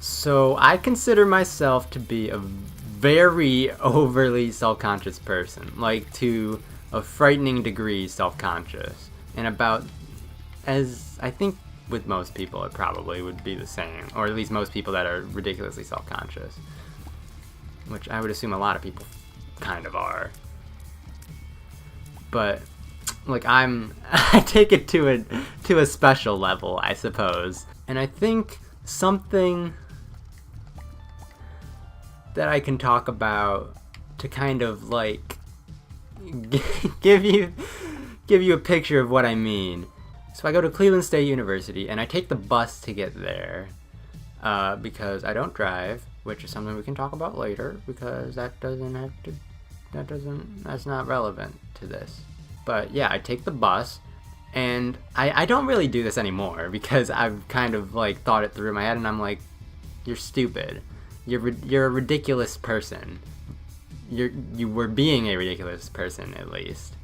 So I consider myself to be a very overly self-conscious person, like to a frightening degree self-conscious, and about as I think with most people it probably would be the same, or at least most people that are ridiculously self-conscious, which I would assume a lot of people kind of are. But like I take it to a special level, I suppose. And I think something that I can talk about to kind of like give you a picture of what I mean. So I go to Cleveland State University and I take the bus to get there because I don't drive, which is something we can talk about later because that's not relevant to this. But yeah, I take the bus, and I don't really do this anymore because I've kind of like thought it through in my head, and I'm like, you're stupid. You're a ridiculous person. You were being a ridiculous person at least.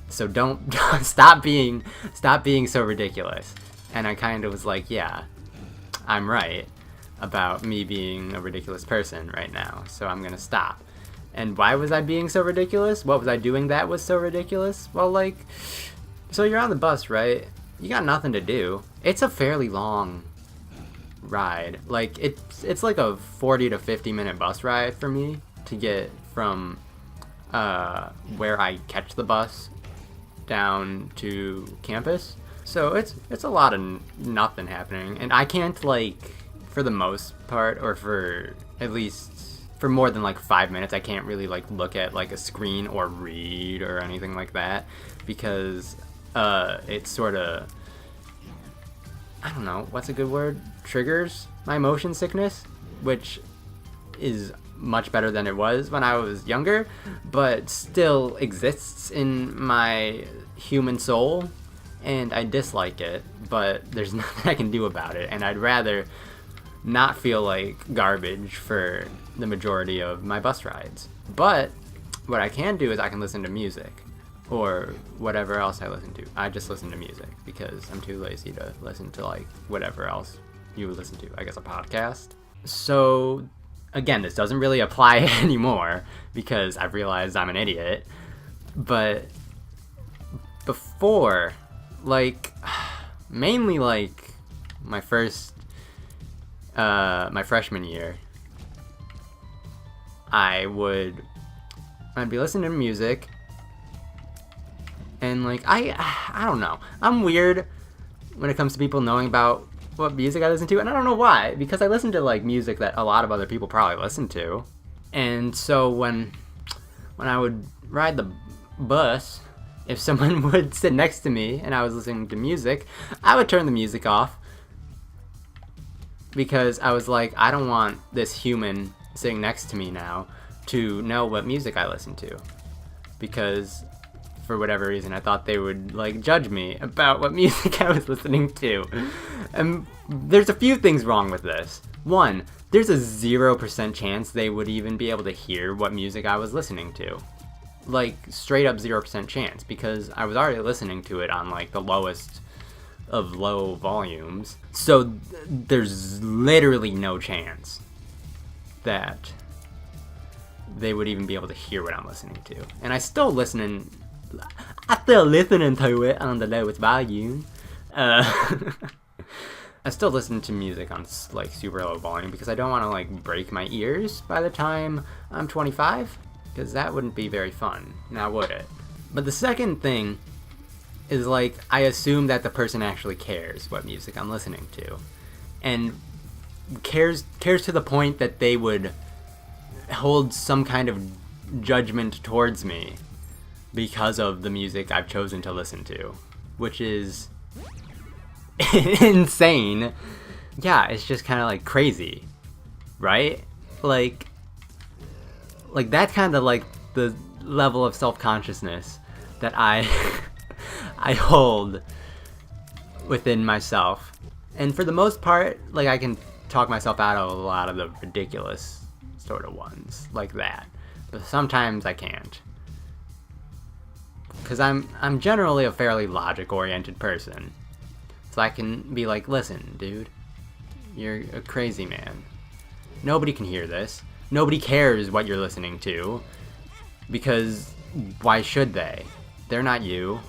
So don't stop being so ridiculous. And I kind of was like, yeah, I'm right about me being a ridiculous person right now. So I'm gonna stop. And why was I being so ridiculous? What was I doing that was so ridiculous? Well, like, so you're on the bus, right? You got nothing to do. It's a fairly long ride. Like, it's like a 40 to 50 minute bus ride for me to get from where I catch the bus down to campus. So it's a lot of nothing happening. And I can't, like, for the most part, or for at least for more than like 5 minutes, I can't really like look at like a screen or read or anything like that because it sort of, I don't know, what's a good word? Triggers my motion sickness, which is much better than it was when I was younger, but still exists in my human soul, and I dislike it, but there's nothing I can do about it, and I'd rather not feel like garbage for the majority of my bus rides. But what I can do is I can listen to music or whatever else I listen to. I just listen to music because I'm too lazy to listen to like whatever else you would listen to. I guess a podcast. So again, this doesn't really apply anymore because I've realized I'm an idiot. But before, like, mainly like my freshman year, I'd be listening to music, and like I don't know, I'm weird when it comes to people knowing about what music I listen to, and I don't know why, because I listen to like music that a lot of other people probably listen to. And so when I would ride the bus, if someone would sit next to me and I was listening to music, I would turn the music off because I was like, I don't want this human sitting next to me now to know what music I listen to, because for whatever reason I thought they would like judge me about what music I was listening to. And there's a few things wrong with this. One, there's a 0% chance they would even be able to hear what music I was listening to. Like, straight up 0% chance, because I was already listening to it on like the lowest of low volumes. So there's literally no chance that they would even be able to hear what I'm listening to. And I still listening to it on the lowest volume. I still listen to music on like super low volume because I don't want to like break my ears by the time I'm 25, because that wouldn't be very fun, now would it? But the second thing is like I assume that the person actually cares what music I'm listening to, and cares to the point that they would hold some kind of judgment towards me because of the music I've chosen to listen to, which is insane. Yeah, it's just kind of like crazy, right? Like that's kind of like the level of self-consciousness that I I hold within myself. And for the most part, like, I can talk myself out of a lot of the ridiculous sort of ones like that, but sometimes I can't, because I'm generally a fairly logic-oriented person. So I can be like, listen, dude, You're a crazy man. Nobody can hear this. Nobody cares what you're listening to. Because why should they? They're not you.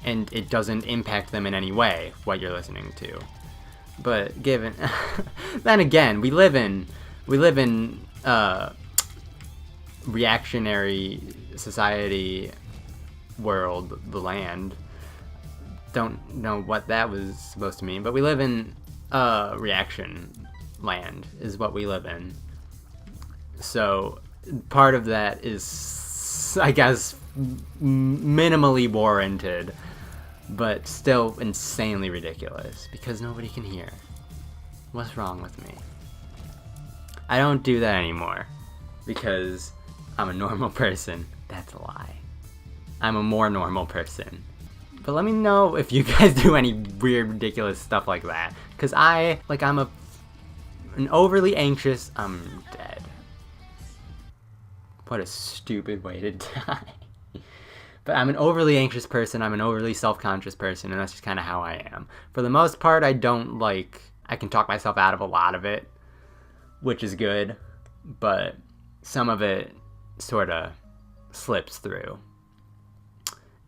And it doesn't impact them in any way, what you're listening to. But given... then again, we live in reactionary society world, the land. Don't know what that was supposed to mean, but we live in reaction land is what we live in. So part of that is, I guess, minimally warranted, but still insanely ridiculous because nobody can hear. What's wrong with me? I don't do that anymore because I'm a normal person. That's a lie. I'm a more normal person. But let me know if you guys do any weird, ridiculous stuff like that. Because I'm an overly anxious... I'm dead. What a stupid way to die. But I'm an overly anxious person, I'm an overly self-conscious person, and that's just kind of how I am. For the most part, I can talk myself out of a lot of it, which is good, but some of it sort of slips through.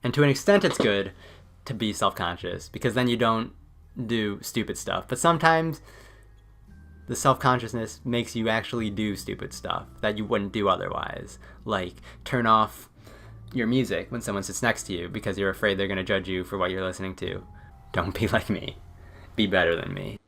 And to an extent, it's good to be self-conscious, because then you don't do stupid stuff. But sometimes the self-consciousness makes you actually do stupid stuff that you wouldn't do otherwise. Like, turn off your music when someone sits next to you because you're afraid they're going to judge you for what you're listening to. Don't be like me. Be better than me.